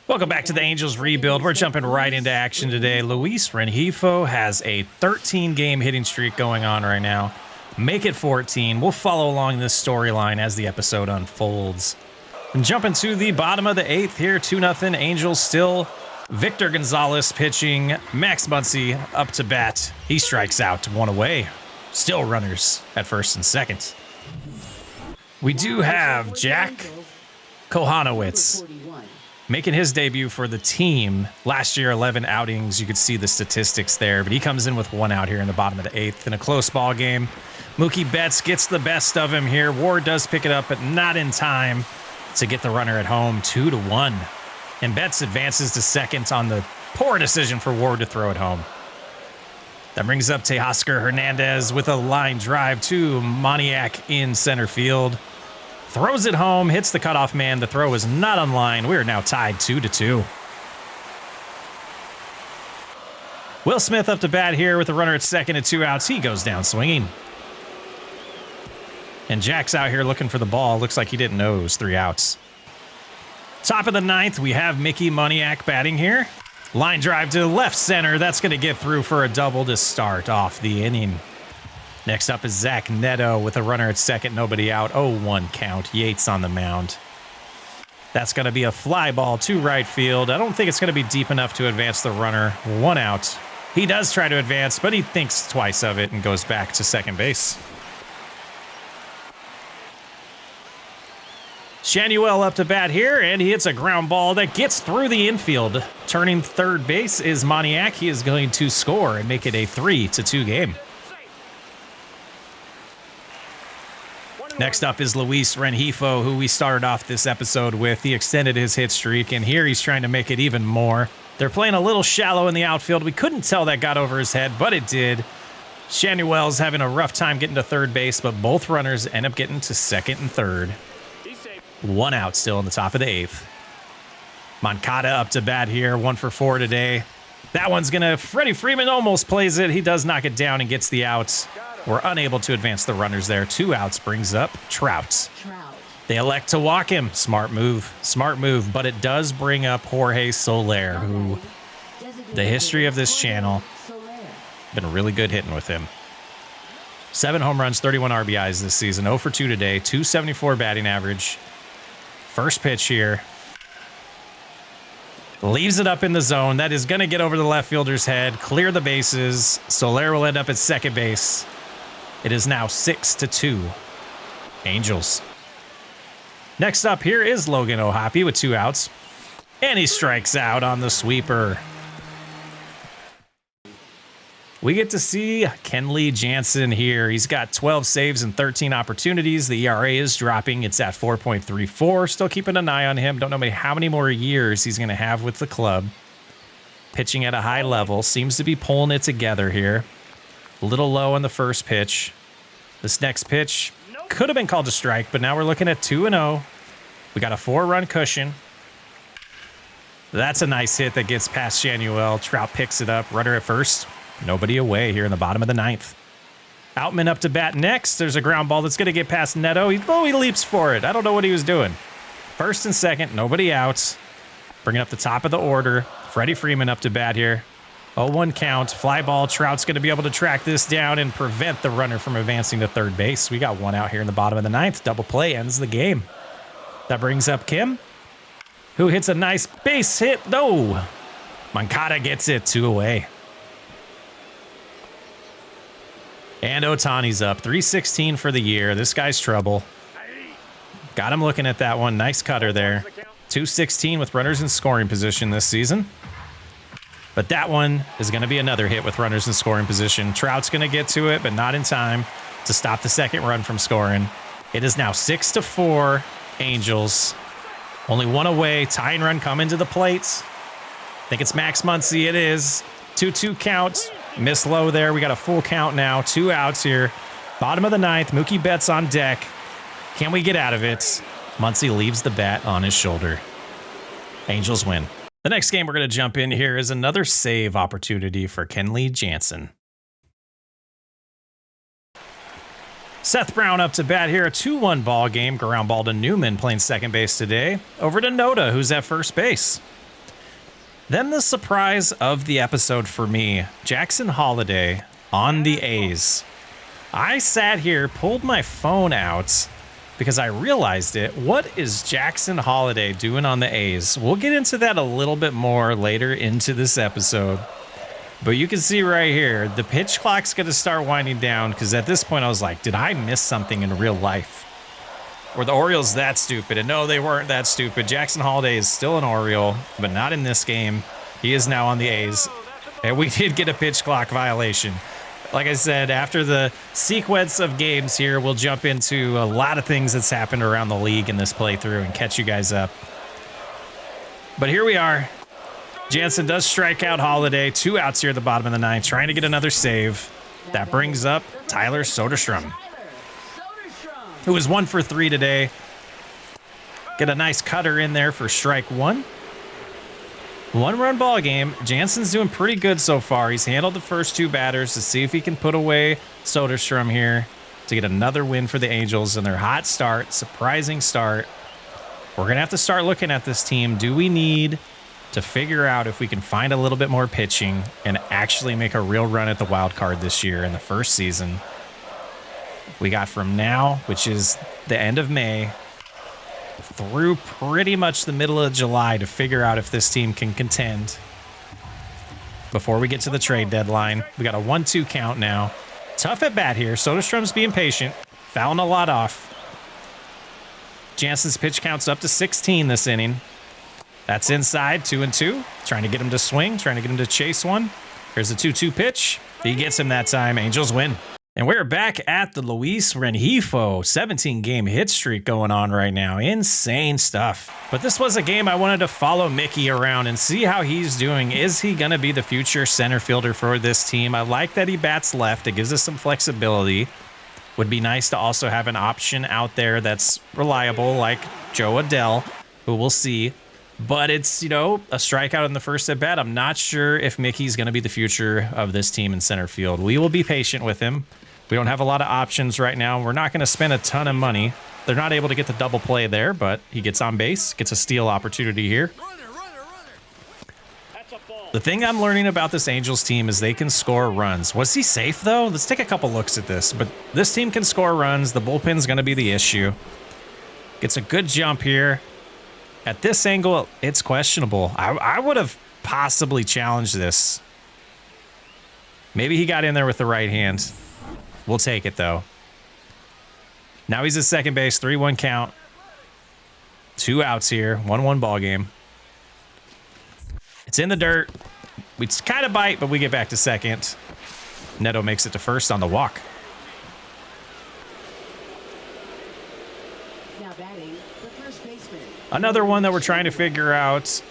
Welcome back to the Angels rebuild. We're jumping right into action today. Luis Rengifo has a 13-game hitting streak going on right now. Make it 14. We'll follow along this storyline as the episode unfolds. And jumping to the bottom of the 8th here, 2-0. Angels still. Victor Gonzalez pitching. Max Muncy up to bat. He strikes out, 1 away. Still runners at first and second. We do have Jack Kohanowitz making his debut for the team. Last year, 11 outings. You could see the statistics there, but he comes in with 1 out here in the bottom of the 8th in a close ball game. Mookie Betts gets the best of him here. Ward does pick it up, but not in time to get the runner at home, 2-1. And Betts advances to second on the poor decision for Ward to throw it home. That brings up Teoscar Hernandez with a line drive to Moniak in center field. Throws it home, hits the cutoff man. The throw is not on line. We are now tied 2-2. Will Smith up to bat here with a runner at second and 2 outs. He goes down swinging. And Jack's out here looking for the ball. Looks like he didn't know it was 3 outs. Top of the 9th, we have Mickey Moniak batting here. Line drive to left center. That's going to get through for a double to start off the inning. Next up is Zach Neto with a runner at second, nobody out. 0-1 count. Yates on the mound. That's going to be a fly ball to right field. I don't think it's going to be deep enough to advance the runner. 1 out. He does try to advance, but he thinks twice of it and goes back to second base. Shanuel up to bat here, and he hits a ground ball that gets through the infield. Turning third base is Moniak. He is going to score and make it a 3-2 game. Next up is Luis Rengifo, who we started off this episode with. He extended his hit streak, and here he's trying to make it even more. They're playing a little shallow in the outfield. We couldn't tell that got over his head, but it did. Shanuel's having a rough time getting to third base, but both runners end up getting to second and third. 1 out still in the top of the 8th. Moncada up to bat here, 1 for 4 today. That one's going to, Freddie Freeman almost plays it. He does knock it down and gets the outs. We're unable to advance the runners there. 2 outs brings up Trout. They elect to walk him. Smart move, but it does bring up Jorge Soler, who the history of this channel, been really good hitting with him. 7 home runs, 31 RBIs this season, 0 for 2 today, 274 batting average. First pitch here. Leaves it up in the zone. That is going to get over the left fielder's head, clear the bases. Soler will end up at second base. It is now 6-2. Angels. Next up here is Logan O'Hoppe with 2 outs. And he strikes out on the sweeper. We get to see Kenley Jansen here. He's got 12 saves and 13 opportunities. The ERA is dropping. It's at 4.34. Still keeping an eye on him. Don't know how many more years he's going to have with the club. Pitching at a high level. Seems to be pulling it together here. A little low on the first pitch. This next pitch could have been called a strike, but now we're looking at 2-0. We got a 4-run cushion. That's a nice hit that gets past Shanuel. Trout picks it up. Runner at first. Nobody away here in the bottom of the 9th. Outman up to bat next. There's a ground ball that's going to get past Neto. He leaps for it. I don't know what he was doing. First and second, nobody out. Bringing up the top of the order. Freddie Freeman up to bat here. 0-1 count. Fly ball. Trout's going to be able to track this down and prevent the runner from advancing to third base. We got 1 out here in the bottom of the 9th. Double play ends the game. That brings up Kim, who hits a nice base hit. No. Moncada gets it. 2 away. And Ohtani's up. 316 for the year. This guy's trouble. Got him looking at that one. Nice cutter there. 216 with runners in scoring position this season. But that one is going to be another hit with runners in scoring position. Trout's going to get to it, but not in time to stop the second run from scoring. It is now 6-4 Angels. Only 1 away. Tying run coming to the plate. I think it's Max Muncy. It is. 2-2 count. Miss low there. We got a full count now. 2 outs here. Bottom of the 9th. Mookie Betts on deck. Can we get out of it? Muncy leaves the bat on his shoulder. Angels win. The next game we're going to jump in here is another save opportunity for Kenley Jansen. Seth Brown up to bat here. A 2-1 ball game. Ground ball to Newman playing second base today. Over to Noda, who's at first base. Then the surprise of the episode for me, Jackson Holliday on the A's. I sat here, pulled my phone out because I realized it. What is Jackson Holliday doing on the A's? We'll get into that a little bit more later into this episode. But you can see right here, the pitch clock's going to start winding down because at this point I was like, did I miss something in real life? Were the Orioles that stupid? And no, they weren't that stupid. Jackson Holliday is still an Oriole, but not in this game. He is now on the A's. And we did get a pitch clock violation. Like I said, after the sequence of games here, we'll jump into a lot of things that's happened around the league in this playthrough and catch you guys up. But here we are. Jansen does strike out Holliday. 2 outs here at the bottom of the 9th, trying to get another save. That brings up Tyler Soderstrom, who was 1 for 3 today. Get a nice cutter in there for strike 1. 1-run ball game. Jansen's doing pretty good so far. He's handled the first 2 batters to see if he can put away Soderstrom here to get another win for the Angels in their hot start, surprising start. We're going to have to start looking at this team. Do we need to figure out if we can find a little bit more pitching and actually make a real run at the wild card this year in the first season? We got from now, which is the end of May, through pretty much the middle of July to figure out if this team can contend before we get to the trade deadline. We got a 1-2 count now. Tough at bat here. Soderstrom's being patient, fouling a lot off. Jansen's pitch count's up to 16 this inning. That's inside, 2-2. Trying to get him to swing, trying to get him to chase one. Here's the 2-2 pitch. He gets him that time. Angels win. And we're back at the Luis Rengifo 17-game hit streak going on right now. Insane stuff. But this was a game I wanted to follow Mickey around and see how he's doing. Is he going to be the future center fielder for this team? I like that he bats left. It gives us some flexibility. Would be nice to also have an option out there that's reliable like Joe Adell, who we'll see. But it's, you know, a strikeout in the first at bat. I'm not sure if Mickey's going to be the future of this team in center field. We will be patient with him. We don't have a lot of options right now. We're not going to spend a ton of money. They're not able to get the double play there, but he gets on base, gets a steal opportunity here. The thing I'm learning about this Angels team is they can score runs. Was he safe, though? Let's take a couple looks at this. But this team can score runs. The bullpen's going to be the issue. Gets a good jump here. At this angle, it's questionable. I would have possibly challenged this. Maybe he got in there with the right hand. We'll take it, though. Now he's at second base, 3-1 count. 2 outs here, 1-1 ball game. It's in the dirt. We kind of bite, but we get back to second. Neto makes it to first on the walk. Now batting, the first baseman. Another one that we're trying to figure out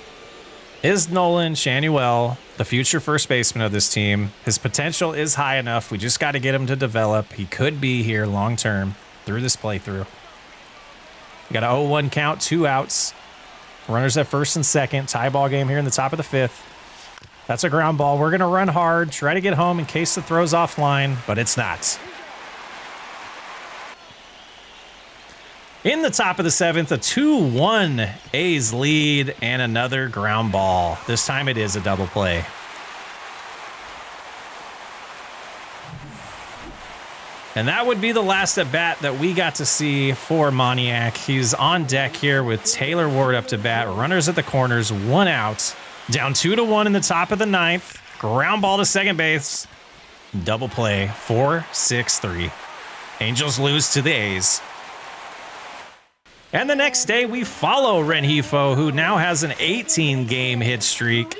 is Nolan Shanuel, the future first baseman of this team. His potential is high enough. We just got to get him to develop. He could be here long term through this playthrough. We got an 0-1 count, 2 outs. Runners at first and second. Tie ball game here in the top of the 5th. That's a ground ball. We're going to run hard, try to get home in case the throw's offline, but it's not. In the top of the 7th, a 2-1 A's lead and another ground ball. This time it is a double play. And that would be the last at bat that we got to see for Moniak. He's on deck here with Taylor Ward up to bat. Runners at the corners, 1 out. Down 2-1 in the top of the 9th. Ground ball to second base. Double play, 4-6-3. Angels lose to the A's. And the next day, we follow Rengifo, who now has an 18-game hit streak.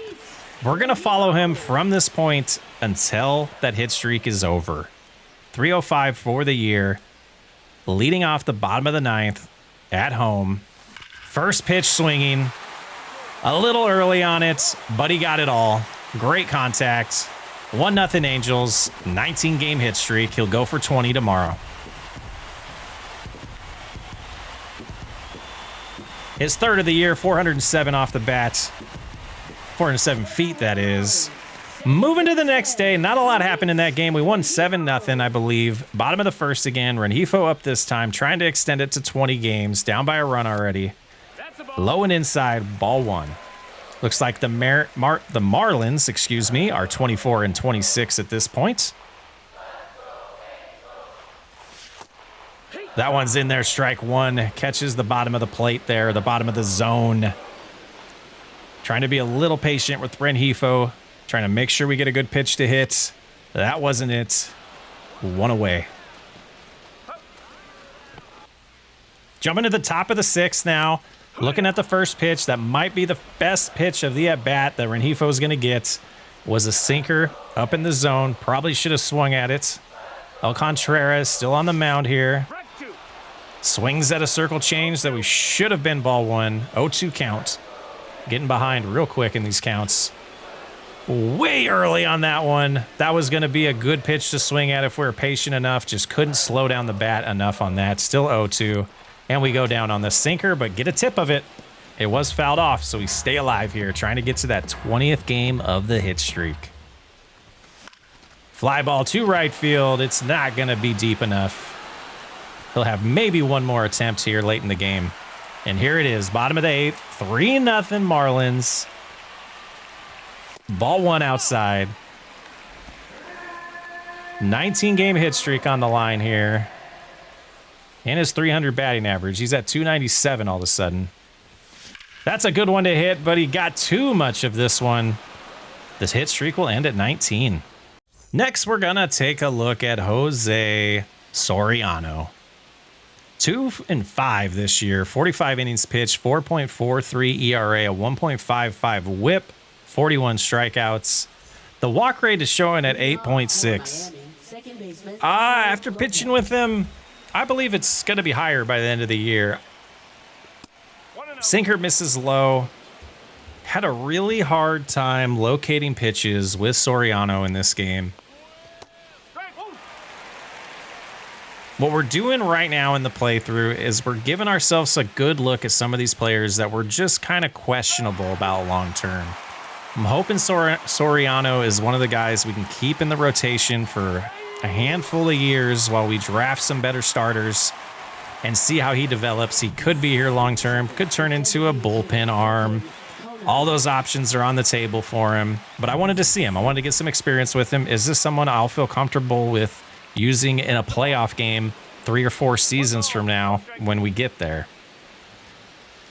We're going to follow him from this point until that hit streak is over. 305 for the year, leading off the bottom of the 9th at home. First pitch swinging, a little early on it, but he got it all. Great contact. 1-0 Angels, 19-game hit streak. He'll go for 20 tomorrow. His third of the year, 407 off the bat. 407 feet, that is. Moving to the next day, not a lot happened in that game. We won 7-0, I believe. Bottom of the 1st again. Rengifo up this time, trying to extend it to 20 games. Down by a run already. Low and inside, ball 1. Looks like the Marlins, excuse me, are 24 and 26 at this point. That one's in there, strike one. Catches the bottom of the plate there, the bottom of the zone. Trying to be a little patient with Rengifo. Trying to make sure we get a good pitch to hit. That wasn't it. One away. Jumping to the top of the sixth now. Looking at the first pitch. That might be the best pitch of the at-bat that Rengifo is going to get. Was a sinker up in the zone. Probably should have swung at it. El Contreras still on the mound here. Swings at a circle change that we should have been ball one. 0-2 count. Getting behind real quick in these counts. Way early on that one. That was going to be a good pitch to swing at if we were patient enough. Just couldn't slow down the bat enough on that. Still 0-2. And we go down on the sinker, but get a tip of it. It was fouled off, so we stay alive here, trying to get to that 20th game of the hit streak. Fly ball to right field. It's not going to be deep enough. He'll have maybe one more attempt here late in the game. And here it is, bottom of the eighth, 3-0 Marlins. Ball one outside. 19-game hit streak on the line here. And his 300 batting average. He's at 297 all of a sudden. That's a good one to hit, but he got too much of this one. This hit streak will end at 19. Next, we're going to take a look at Jose Soriano. 2-5 this year, 45 innings pitched, 4.43 ERA, a 1.55 whip, 41 strikeouts. The walk rate is showing at 8.6. After pitching with him, I believe it's going to be higher by the end of the year. Sinker misses low. Had a really hard time locating pitches with Soriano in this game. What we're doing right now in the playthrough is we're giving ourselves a good look at some of these players that we're just kind of questionable about long term. I'm hoping Soriano is one of the guys we can keep in the rotation for a handful of years while we draft some better starters and see how he develops. He could be here long term, could turn into a bullpen arm. All those options are on the table for him, but I wanted to see him. I wanted to get some experience with him. Is this someone I'll feel comfortable with using in a playoff game 3 or 4 seasons from now when we get there?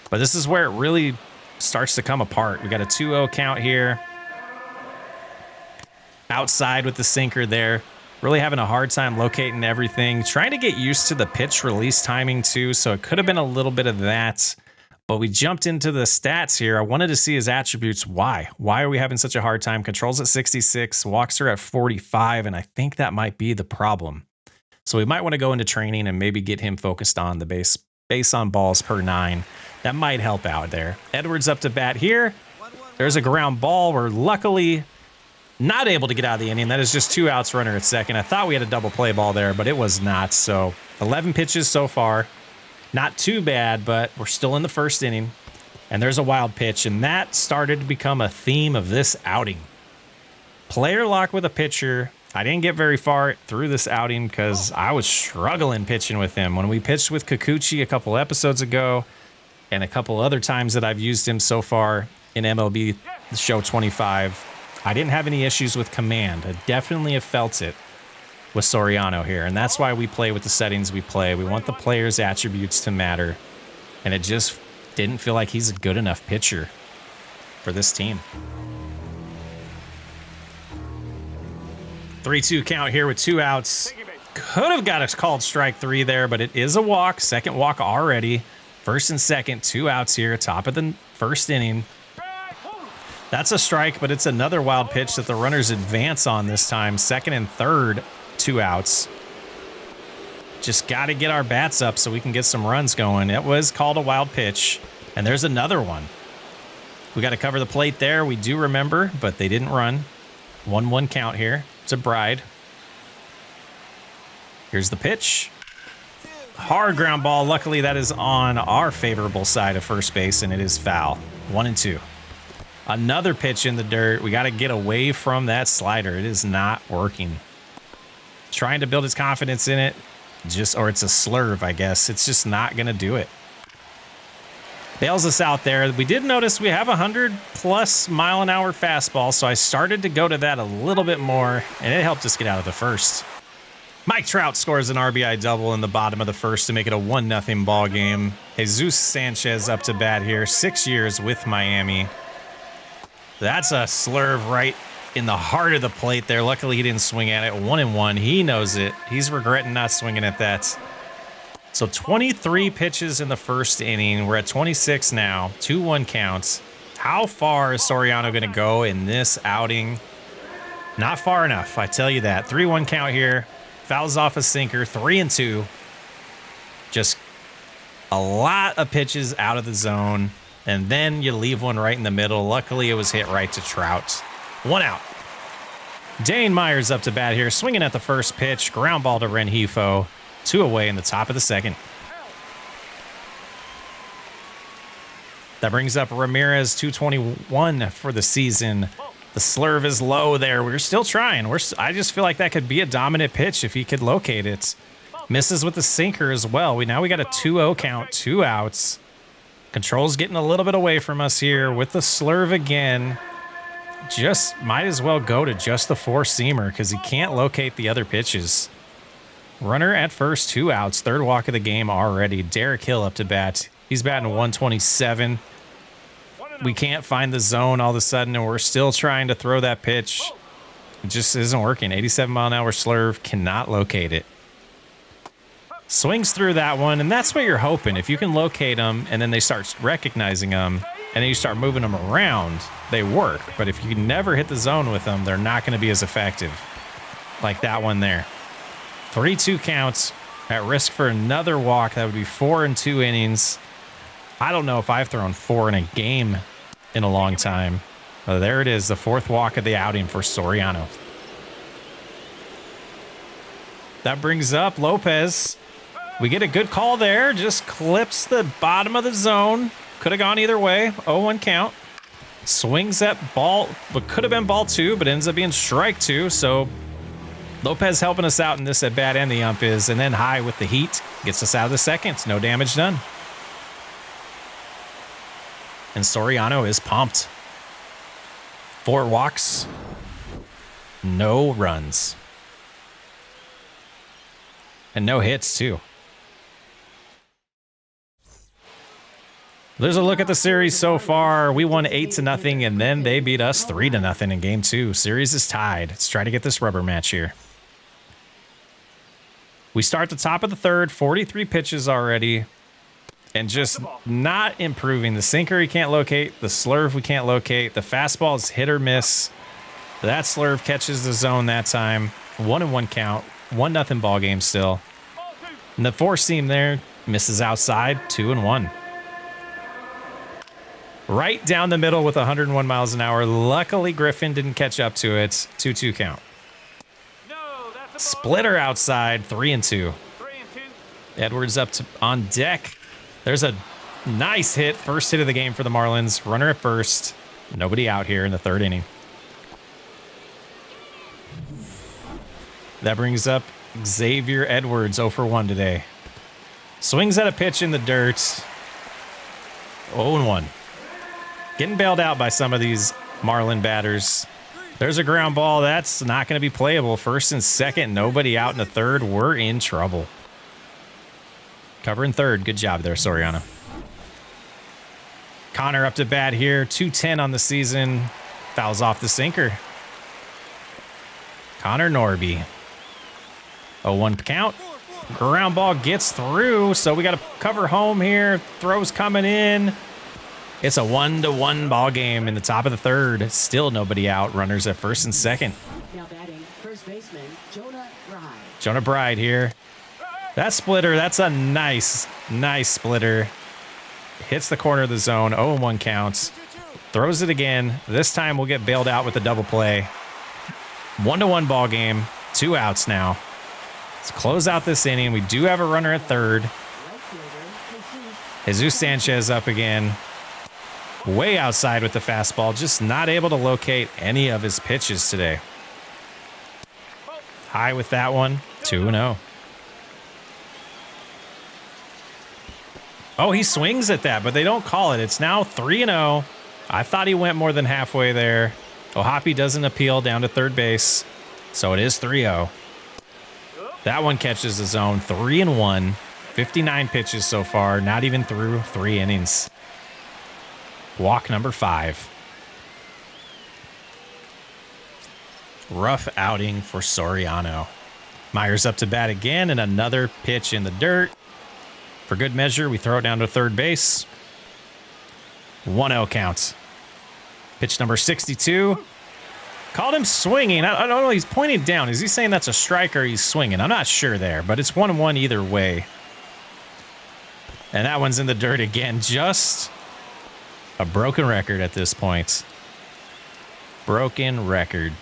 But this is where it really starts to come apart. We got a 2-0 count here. Outside with the sinker there. Really having a hard time locating everything. Trying to get used to the pitch release timing too, so it could have been a little bit of that. But we jumped into the stats here. I wanted to see his attributes. Why? Why are we having such a hard time? Controls at 66, walks are at 45, and I think that might be the problem. So we might want to go into training and maybe get him focused on the base on balls per 9. That might help out there. Edwards up to bat here. There's a ground ball. We're luckily not able to get out of the inning. That is just 2 outs, runner at second. I thought we had a double play ball there, but it was not. So 11 pitches so far. Not too bad, but we're still in the first inning. And there's a wild pitch, and that started to become a theme of this outing. Player lock with a pitcher. I didn't get very far through this outing because I was struggling pitching with him. When we pitched with Kikuchi a couple episodes ago, and a couple other times that I've used him so far in MLB Show 25, I didn't have any issues with command. I definitely have felt it with Soriano here, and that's why we play with the settings we play. We want the player's attributes to matter, and it just didn't feel like he's a good enough pitcher for this team. 3-2 count here with 2 outs. Could have got us called strike 3 there, but it is a walk. Second walk already. First and second, 2 outs here, top of the first inning. That's a strike, but it's another wild pitch that the runners advance on this time. Second and third, 2 outs. Just got to get our bats up so we can get some runs going. It was called a wild pitch, and there's another one. We got to cover the plate there. We do remember, but they didn't run. 1-1 count here. It's a bride. Here's the pitch. Hard ground ball. Luckily, that is on our favorable side of first base, and it is foul. 1-2. Another pitch in the dirt. We got to get away from that slider. It is not working. Trying to build his confidence in it. Or it's a slurve, I guess. It's just not going to do it. Bails us out there. We did notice we have 100+ mile-an-hour fastball, so I started to go to that a little bit more, and it helped us get out of the first. Mike Trout scores an RBI double in the bottom of the first to make it a 1-0 ball game. Jesus Sanchez up to bat here, 6 years with Miami. That's a slurve right in the heart of the plate there. Luckily, he didn't swing at it. 1-1. He knows it. He's regretting not swinging at that. So 23 pitches in the first inning. We're at 26 now. 2-1 counts. How far is Soriano going to go in this outing? Not far enough, I tell you that. 3-1 count here. Fouls off a sinker. 3-2. Just a lot of pitches out of the zone. And then you leave one right in the middle. Luckily, it was hit right to Trout. 1 out. Dane Myers up to bat here. Swinging at the first pitch. Ground ball to Rengifo. 2 away in the top of the second. That brings up Ramirez, 221 for the season. The slurve is low there. We're still trying. I just feel like that could be a dominant pitch if he could locate it. Misses with the sinker as well. Now we got a 2-0 count, 2 outs. Control's getting a little bit away from us here with the slurve again. Just might as well go to just the 4-seamer because he can't locate the other pitches. Runner at first, 2 outs. 3rd walk of the game already. Derek Hill up to bat. He's batting 127. We can't find the zone all of a sudden, and we're still trying to throw that pitch. It just isn't working. 87-mile-an-hour slurve, cannot locate it. Swings through that one, and that's what you're hoping. If you can locate them, and then they start recognizing them, and then you start moving them around, they work. But if you never hit the zone with them, they're not going to be as effective. Like that one there. 3-2 counts, at risk for another walk. That would be 4 in 2 innings. I don't know if I've thrown 4 in a game in a long time. There it is, the 4th walk of the outing for Soriano. That brings up Lopez. We get a good call there. Just clips the bottom of the zone. Could have gone either way. 0-1 count. Swings at ball, but could have been ball 2, but ends up being strike 2. So Lopez helping us out in this at bat, and the ump is, and then high with the heat. Gets us out of the second. No damage done. And Soriano is pumped. 4 walks. No runs. And no hits, too. There's a look at the series so far. We won 8-0, and then they beat us 3-0 in game 2. Series is tied. Let's try to get this rubber match here. We start the top of the 3rd, 43 pitches already, and just not improving. The sinker he can't locate, the slurve we can't locate, the fastball is hit or miss. That slurve catches the zone that time. 1-1 count, 1-0 ball game still. And the 4-seam there misses outside, 2-1. Right down the middle with 101 miles an hour. Luckily, Griffin didn't catch up to it. 2-2 count. Splitter outside, 3-2. Edwards up to on deck. There's a nice hit. First hit of the game for the Marlins. Runner at first. Nobody out here in the 3rd inning. That brings up Xavier Edwards, 0 for 1 today. Swings at a pitch in the dirt. 0-1. Getting bailed out by some of these Marlin batters. There's a ground ball. That's not going to be playable. 1st and 2nd. Nobody out in the 3rd. We're in trouble. Covering 3rd. Good job there, Soriano. Connor up to bat here. 210 on the season. Fouls off the sinker. Connor Norby. 0-1 count. Ground ball gets through. So we got to cover home here. Throws coming in. It's a 1-1 ball game in the top of the 3rd. Still nobody out. Runners at 1st and 2nd. Now batting, first baseman, Jonah Bride. Jonah Bride here. That splitter, that's a nice splitter. Hits the corner of the zone. 0-1 counts. Throws it again. This time we'll get bailed out with a double play. 1-1 ball game. 2 outs now. Let's close out this inning. We do have a runner at 3rd. Jesus Sanchez up again. Way outside with the fastball. Just not able to locate any of his pitches today. High with that one. 2-0. Oh, he swings at that, but they don't call it. It's now 3-0. I thought he went more than halfway there. Ohapi doesn't appeal down to third base, so it is 3-0. That one catches the zone. 3-1. 59 pitches so far, not even through 3 innings. Walk number 5. Rough outing for Soriano. Myers up to bat again, and another pitch in the dirt. For good measure, we throw it down to third base. 1-0 count. Pitch number 62. Called him swinging. I don't know. He's pointing down. Is he saying that's a strike or he's swinging? I'm not sure there, but it's 1-1 either way. And that one's in the dirt again. Just a broken record at this point. Broken record.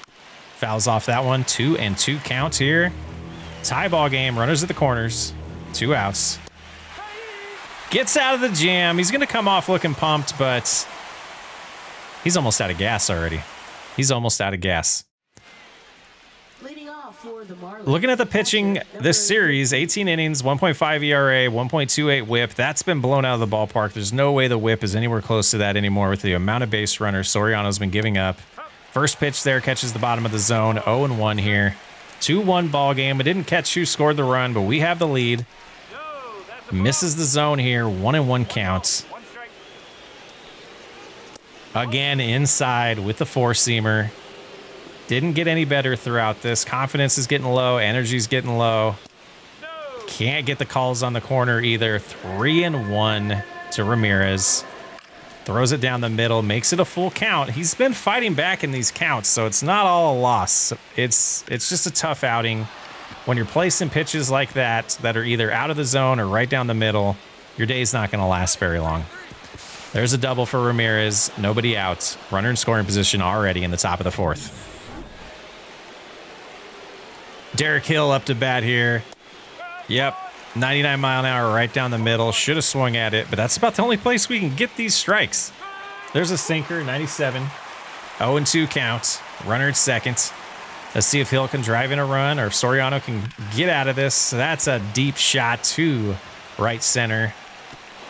Fouls off that one. 2-2 count here. Tie ball game. Runners at the corners. 2 outs. Gets out of the jam. He's going to come off looking pumped, but he's almost out of gas already. He's almost out of gas. Leading off for the Marlins. Looking at the pitching this series, 18 innings, 1.5 ERA, 1.28 whip. That's been blown out of the ballpark. There's no way the whip is anywhere close to that anymore with the amount of base runners Soriano's been giving up. First pitch there catches the bottom of the zone. 0-1 here. 2-1 ball game. It didn't catch who scored the run, but we have the lead. Misses the zone here. 1-1 counts. Again, inside with the four-seamer. Didn't get any better throughout this. Confidence is getting low. Energy's getting low. Can't get the calls on the corner either. 3-1 to Ramirez. Throws it down the middle. Makes it a full count. He's been fighting back in these counts, so it's not all a loss. It's just a tough outing. When you're placing pitches like that are either out of the zone or right down the middle, your day's not going to last very long. There's a double for Ramirez. Nobody out. Runner in scoring position already in the top of the 4th. Derek Hill up to bat here. Yep. 99 mile an hour right down the middle. Should have swung at it, but that's about the only place we can get these strikes. There's a sinker, 97. 0-2 count. Runner at second. Let's see if Hill can drive in a run or if Soriano can get out of this. That's a deep shot to right center.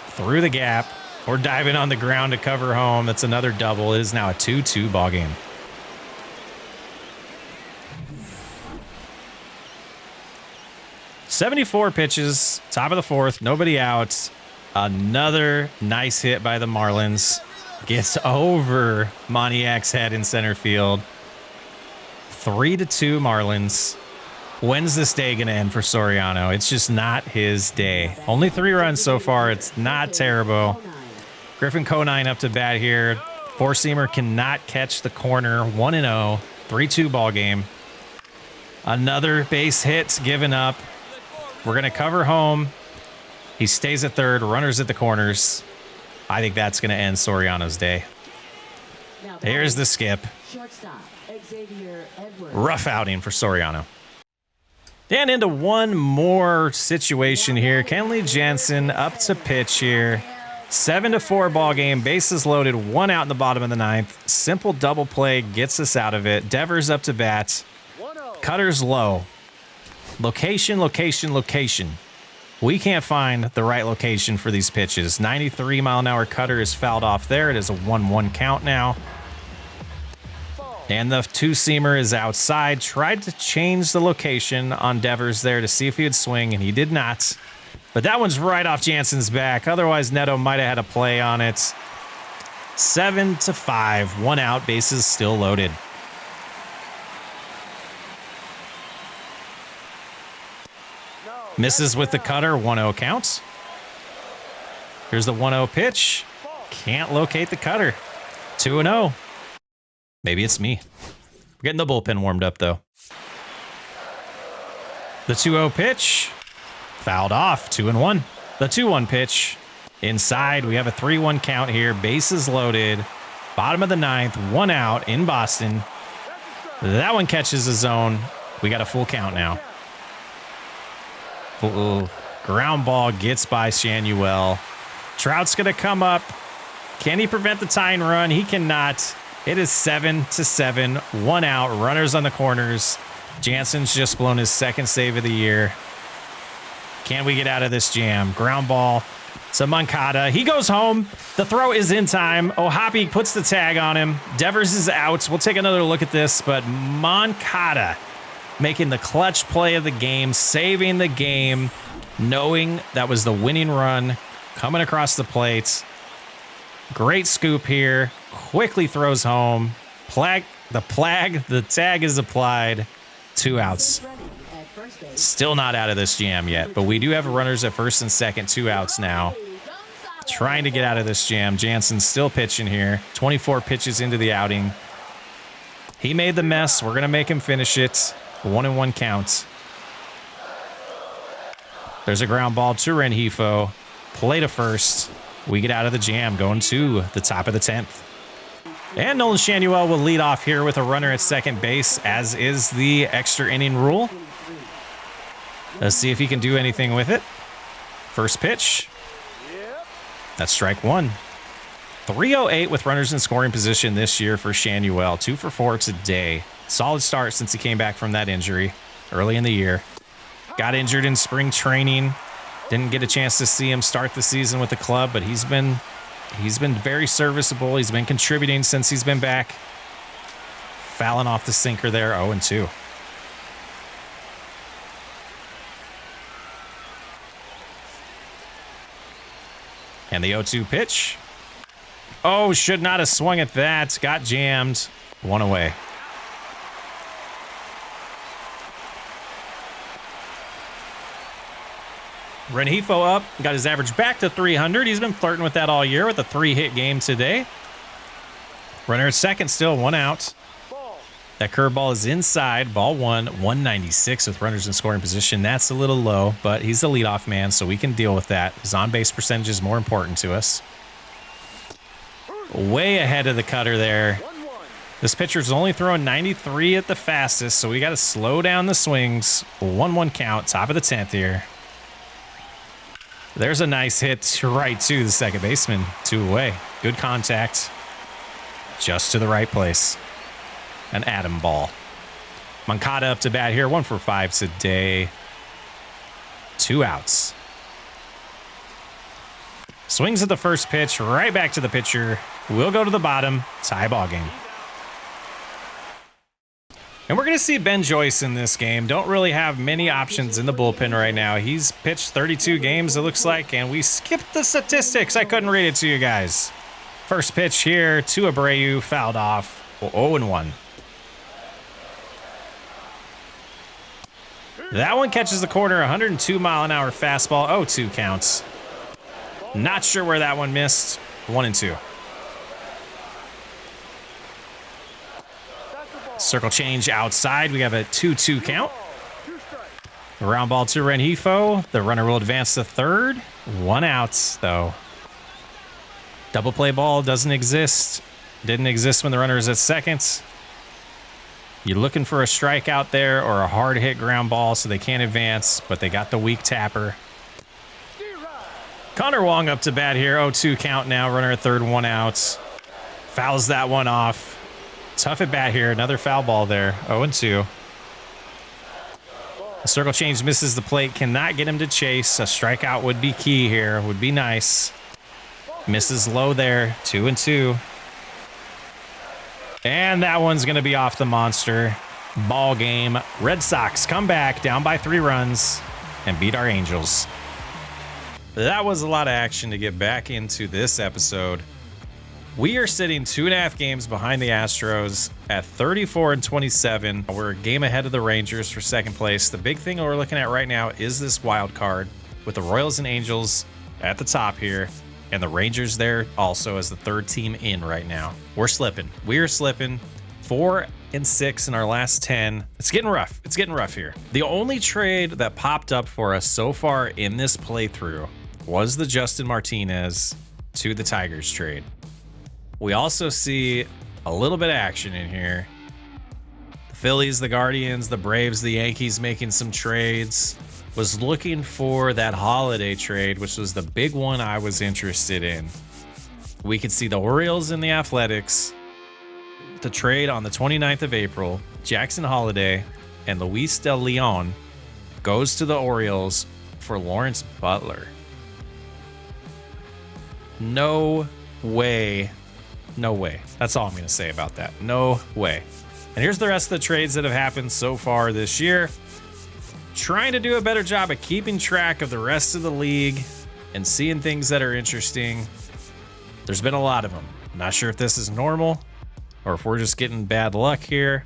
Through the gap. We're diving on the ground to cover home. That's another double. It is now a 2-2 ball game. "74 pitches, top of the 4th, nobody out. Another nice hit by the Marlins. Gets over Moniak's head in center field. 3-2 Marlins. When's this day going to end for Soriano? It's just not his day. Only 3 runs so far. It's not terrible. Griffin Conine up to bat here. Four-seamer cannot catch the corner. 1-0. 3-2 ball game. Another base hit given up. We're going to cover home. He stays at third. Runners at the corners. I think that's going to end Soriano's day. Here's the skip. Rough outing for Soriano. And into one more situation here. Kenley Jansen up to pitch here. 7-4 ball game. Bases loaded. 1 out in the bottom of the 9th. Simple double play gets us out of it. Devers up to bat. Cutter's low. Location, location, location. We can't find the right location for these pitches. 93 mile an hour cutter is fouled off there. It is a 1-1 count now. And the two-seamer is outside. Tried to change the location on Devers there to see if he would swing, and he did not. But that one's right off Jansen's back. Otherwise, Neto might have had a play on it. 7-5. 1 out. Bases still loaded. Misses with the cutter. 1-0 counts. Here's the 1-0 pitch. Can't locate the cutter. 2-0. Maybe it's me. We're getting the bullpen warmed up, though. The 2-0 pitch. Fouled off. 2-1. The 2-1 pitch. Inside. We have a 3-1 count here. Bases loaded. Bottom of the 9th. 1 out in Boston. That one catches the zone. We got a full count now. Ground ball gets by Shanuel. Trout's going to come up. Can he prevent the tying run? He cannot. It is 7-7. 1 out. Runners on the corners. Jansen's just blown his 2nd save of the year. Can we get out of this jam? Ground ball So Moncada, he goes home. The throw is in time. Ohapi puts the tag on him. Devers is out. We'll take another look at this, but Moncada making the clutch play of the game, saving the game, knowing that was the winning run, coming across the plate. Great scoop here. Quickly throws home. The tag is applied. 2 outs. Still not out of this jam yet, but we do have runners at first and second, 2 outs now. Trying to get out of this jam. Jansen's still pitching here. 24 pitches into the outing. He made the mess. We're going to make him finish it. 1-1 count. There's a ground ball to Rengifo. Play to first. We get out of the jam, going to the top of the 10th. And Nolan Shanuel will lead off here with a runner at second base, as is the extra inning rule. Let's see if he can do anything with it. First pitch. That's strike 1. 308 with runners in scoring position this year for Shanuel. 2 for 4 today. Solid start since he came back from that injury early in the year. Got injured in spring training. Didn't get a chance to see him start the season with the club, but he's been very serviceable. He's been contributing since he's been back. Fouling off the sinker there, 0-2. And the 0-2 pitch. Oh, should not have swung at that. Got jammed. 1 away. Rengifo up. Got his average back to 300. He's been flirting with that all year with a 3-hit game today. Runner at second still, 1 out. That curveball is inside. Ball 1, 196 with runners in scoring position. That's a little low, but he's the leadoff man, so we can deal with that. His on-base percentage is more important to us. Way ahead of the cutter there. This pitcher's only throwing 93 at the fastest, so we got to slow down the swings. 1-1 count, top of the 10th here. There's a nice hit right to the second baseman. 2 away. Good contact. Just to the right place. An atom ball. Moncada up to bat here. 1 for 5 today. 2 outs. Swings at the first pitch. Right back to the pitcher. We'll go to the bottom. Tie ball game. And we're going to see Ben Joyce in this game. Don't really have many options in the bullpen right now. He's pitched 32 games, it looks like, and we skipped the statistics. I couldn't read it to you guys. First pitch here to Abreu, fouled off. 0-1. That one catches the corner, 102-mile-an-hour fastball, 0-2 counts. Not sure where that one missed. 1-2. Circle change outside. We have a 2-2 count. Round ball to Rengifo. The runner will advance to third. 1 out, though. Double play ball doesn't exist. Didn't exist when the runner is at second. You're looking for a strikeout there or a hard hit ground ball so they can't advance, but they got the weak tapper. Connor Wong up to bat here. 0-2 count now. Runner at third, 1 out. Fouls that one off. Tough at bat here. Another foul ball there. 0-2. The circle change misses the plate. Cannot get him to chase. A strikeout would be key here. Would be nice. Misses low there. 2-2. And that one's going to be off the monster. Ball game. Red Sox come back down by 3 runs and beat our Angels. That was a lot of action to get back into this episode. We are sitting 2.5 games behind the Astros at 34-27. We're a game ahead of the Rangers for second place. The big thing we're looking at right now is this wild card with the Royals and Angels at the top here and the Rangers there also as the third team in right now. We're slipping. We're slipping. 4-6 in our last 10. It's getting rough. It's getting rough here. The only trade that popped up for us so far in this playthrough was the Justin Martinez to the Tigers trade. We also see a little bit of action in here. The Phillies, the Guardians, the Braves, the Yankees making some trades. Was looking for that Holliday trade, which was the big one I was interested in. We could see the Orioles and the Athletics. The trade on the 29th of April, Jackson Holliday and Luis Del Leon goes to the Orioles for Lawrence Butler. No way. No way. That's all I'm going to say about that. No way. And here's the rest of the trades that have happened so far this year. Trying to do a better job of keeping track of the rest of the league and seeing things that are interesting. There's been a lot of them. I'm not sure if this is normal or if we're just getting bad luck here.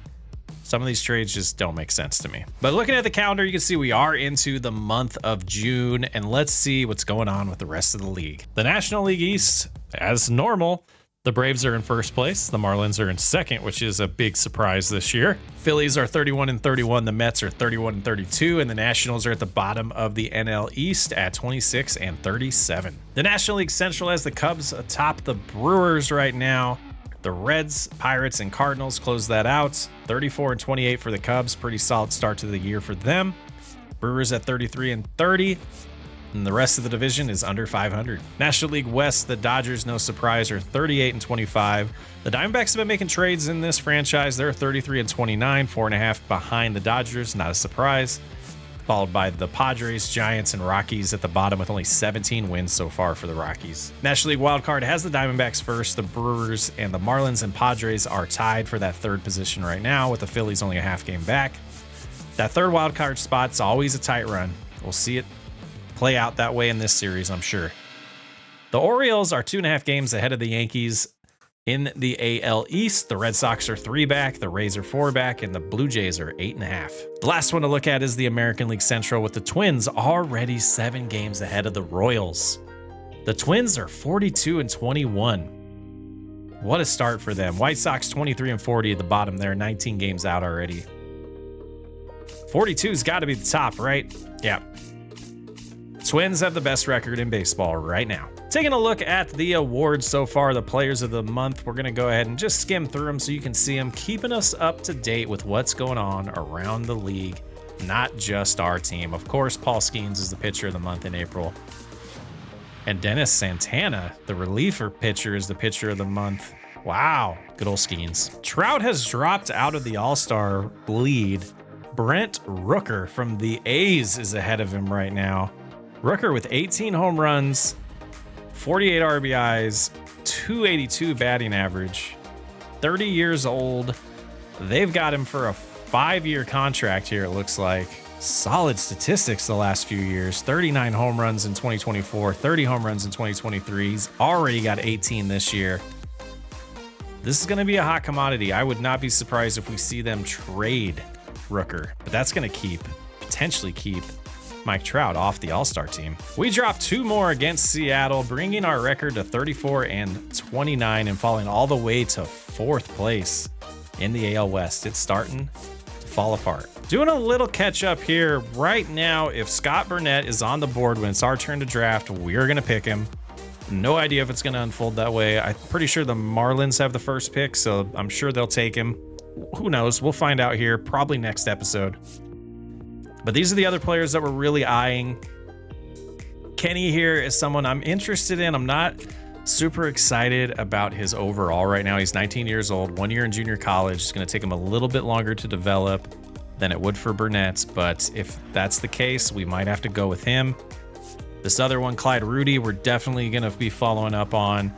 Some of these trades just don't make sense to me. But looking at the calendar, you can see we are into the month of June, and let's see what's going on with the rest of the league. The National League East, as normal, the Braves are in first place. The Marlins are in second, which is a big surprise this year. Phillies are 31-31. The Mets are 31-32, and the Nationals are at the bottom of the NL East at 26-37. The National League Central has the Cubs atop the Brewers right now. The Reds, Pirates, and Cardinals close that out. 34-28 for the Cubs. Pretty solid start to the year for them. Brewers at 33-30. And the rest of the division is under 500. National League West, the Dodgers, no surprise, are 38-25. The Diamondbacks have been making trades in this franchise. They're 33-29, 4.5 behind the Dodgers. Not a surprise. Followed by the Padres, Giants, and Rockies at the bottom with only 17 wins so far for the Rockies. National League wildcard has the Diamondbacks first. The Brewers and the Marlins and Padres are tied for that third position right now, with the Phillies only a half game back. That third wildcard spot's always a tight run. We'll see it play out that way in this series, I'm sure. The Orioles are 2.5 games ahead of the Yankees in the AL East. The Red Sox are 3 back, the Rays are 4 back, and the Blue Jays are 8.5. The last one to look at is the American League Central, with the Twins already 7 games ahead of the Royals. The Twins are 42-21. What a start for them. White Sox 23-40 at the bottom there, 19 games out already. 42's got to be the top, right? Yeah. Twins have the best record in baseball right now. Taking a look at the awards so far, the players of the month, we're going to go ahead and just skim through them so you can see them, keeping us up to date with what's going on around the league, not just our team. Of course, Paul Skeens is the pitcher of the month in April. And Dennis Santana, the reliever pitcher, is the pitcher of the month. Wow, good old Skeens. Trout has dropped out of the All-Star lead. Brent Rooker from the A's is ahead of him right now. Rooker with 18 home runs, 48 RBIs, 282 batting average, 30 years old. They've got him for a 5-year contract here, it looks like. Solid statistics the last few years. 39 home runs in 2024, 30 home runs in 2023. He's already got 18 this year. This is going to be a hot commodity. I would not be surprised if we see them trade Rooker, but that's going to potentially keep Mike Trout off the All-Star team. We dropped 2 more against Seattle, bringing our record to 34-29 and falling all the way to 4th place in the AL West. It's starting to fall apart. Doing a little catch up here right now. If Scott Burnett is on the board when it's our turn to draft, we're going to pick him. No idea if it's going to unfold that way. I'm pretty sure the Marlins have the first pick, so I'm sure they'll take him. Who knows? We'll find out here probably next episode. But these are the other players that we're really eyeing. Kenny here is someone I'm interested in. I'm not super excited about his overall right now. He's 19 years old, 1 year in junior college. It's going to take him a little bit longer to develop than it would for Burnett. But if that's the case, we might have to go with him. This other one, Clyde Rudi, we're definitely going to be following up on.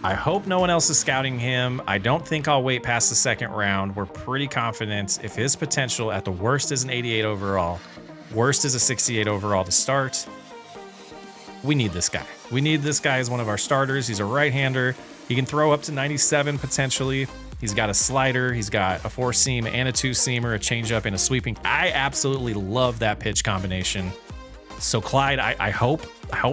I hope no one else is scouting him. I don't think I'll wait past the 2nd round. We're pretty confident if his potential at the worst is an 88 overall, worst is a 68 overall to start. We need this guy. We need this guy as one of our starters. He's a right-hander. He can throw up to 97 potentially. He's got a slider. He's got a 4-seam and a 2-seamer, a changeup, and a sweeping. I absolutely love that pitch combination. So Clyde, I hope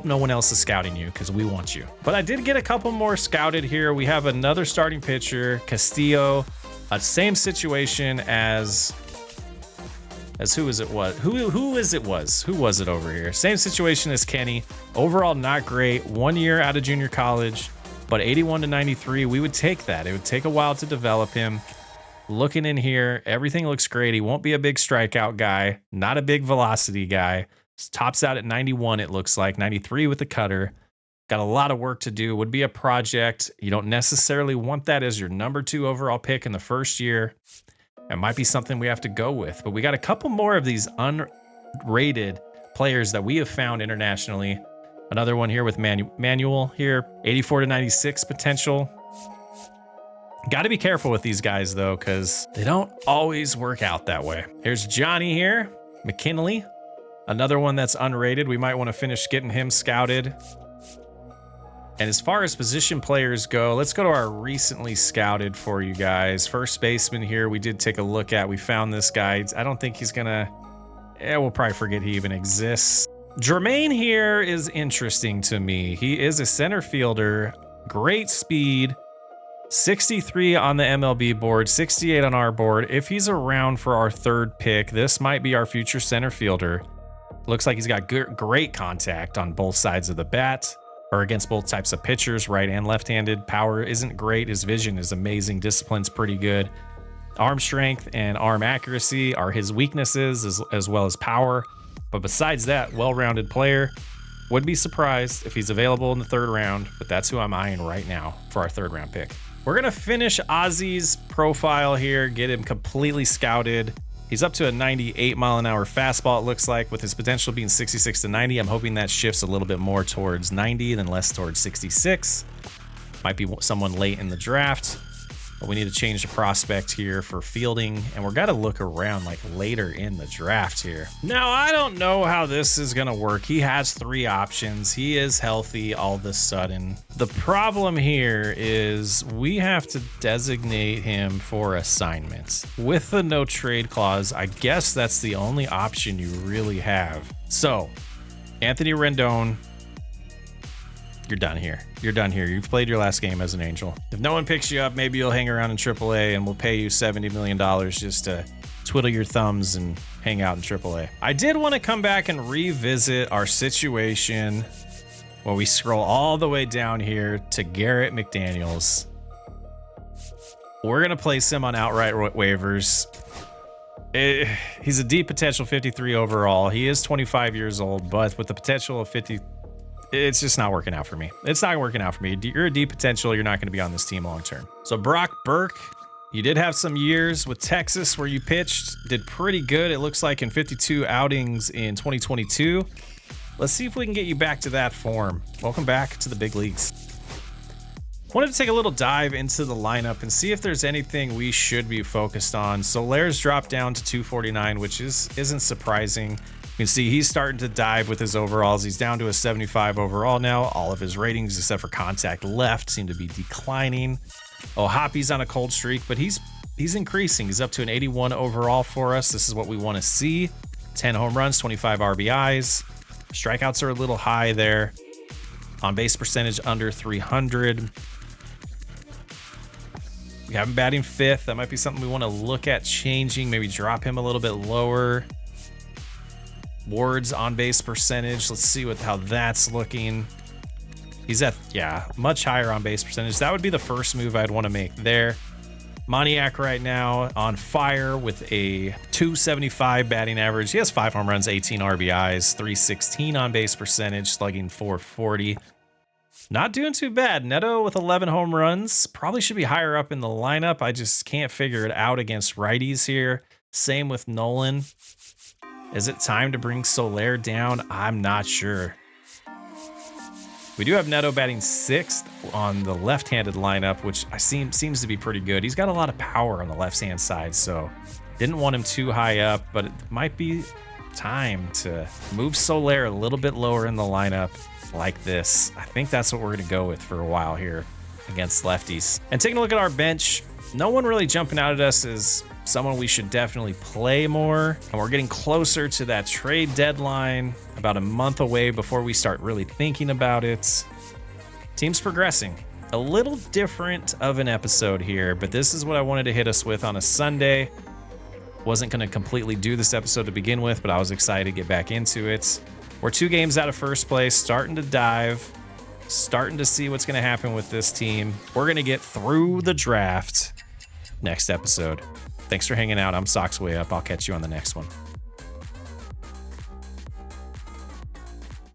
no one else is scouting you because we want you. But I did get a couple more scouted here. We have another starting pitcher, Castillo. Same situation as who was it over here? Same situation as Kenny. Overall, not great. 1 year out of junior college, but 81-93. We would take that. It would take a while to develop him. Looking in here, everything looks great. He won't be a big strikeout guy, not a big velocity guy. Tops out at 91, it looks like. 93 with the cutter. Got a lot of work to do. Would be a project. You don't necessarily want that as your number 2 overall pick in the first year. It might be something we have to go with. But we got a couple more of these unrated players that we have found internationally. Another one here with Manuel here, 84 to 96 potential. Got to be careful with these guys though, because they don't always work out that way. Here's Johnny here, McKinley. Another one that's unrated. We might want to finish getting him scouted. And as far as position players go, let's go to our recently scouted for you guys. First baseman here, we did take a look at. We found this guy. I don't think he's gonna, we'll probably forget he even exists. Jermaine here is interesting to me. He is a center fielder, great speed, 63 on the MLB board, 68 on our board. If he's around for our third pick, this might be our future center fielder. Looks like he's got great contact on both sides of the bat, or against both types of pitchers, right and left-handed. Power isn't great. His vision is amazing. Discipline's pretty good. Arm strength and arm accuracy are his weaknesses, as well as power. But besides that, well-rounded player. Would be surprised if he's available in the third round, but that's who I'm eyeing right now for our third round pick. We're gonna finish Ozzy's profile here, get him completely scouted. He's up to a 98 mile an hour fastball, it looks like, with his potential being 66 to 90. I'm hoping that shifts a little bit more towards 90 than less towards 66. Might be someone late in the draft, but we need to change the prospect here for fielding, and we're got to look around like later in the draft here. Now, I don't know how this is going to work. He has 3 options. He is healthy all of a sudden. The problem here is we have to designate him for assignments. With the no trade clause, I guess that's the only option you really have. So, Anthony Rendon, you're done here. You're done here. You've played your last game as an Angel. If no one picks you up, maybe you'll hang around in AAA and we'll pay you $70 million just to twiddle your thumbs and hang out in AAA. I did want to come back and revisit our situation where we scroll all the way down here to Garrett McDaniels. We're going to place him on outright waivers. He's a deep potential 53 overall. He is 25 years old, but with the potential of 50, it's just not working out for me. It's not working out for me. You're a deep potential. You're not going to be on this team long term. So Brock Burke, you did have some years with Texas where you pitched, did pretty good. It looks like in 52 outings in 2022. Let's see if we can get you back to that form. Welcome back to the big leagues. Wanted to take a little dive into the lineup and see if there's anything we should be focused on. Solaire's dropped down to 249, which isn't surprising. You can see he's starting to dive with his overalls. He's down to a 75 overall now. All of his ratings, except for contact left, seem to be declining. Oh, Hoppy's on a cold streak, but he's increasing. He's up to an 81 overall for us. This is what we want to see. 10 home runs, 25 RBIs. Strikeouts are a little high there. On base percentage under 300. We have him batting 5th. That might be something we want to look at changing. Maybe drop him a little bit lower. Ward's on base percentage. Let's see how that's looking. He's at, much higher on base percentage. That would be the first move I'd want to make there. Moniak right now on fire with a 275 batting average. He has 5 home runs, 18 RBIs, 316 on base percentage, slugging 440. Not doing too bad. Neto with 11 home runs. Probably should be higher up in the lineup. I just can't figure it out against righties here. Same with Nolan. Is it time to bring Soler down? I'm not sure. We do have Neto batting 6th on the left-handed lineup, which seems to be pretty good. He's got a lot of power on the left-hand side, so didn't want him too high up, but it might be time to move Soler a little bit lower in the lineup like this. I think that's what we're going to go with for a while here against lefties. And taking a look at our bench, no one really jumping out at us as someone we should definitely play more. And we're getting closer to that trade deadline, about a month away before we start really thinking about it. Team's progressing. A little different of an episode here, but this is what I wanted to hit us with on a Sunday. Wasn't going to completely do this episode to begin with, but I was excited to get back into it. We're 2 games out of first place, starting to dive, starting to see what's going to happen with this team. We're going to get through the draft next episode. Thanks for hanging out. I'm SocksWayUp. I'll catch you on the next one.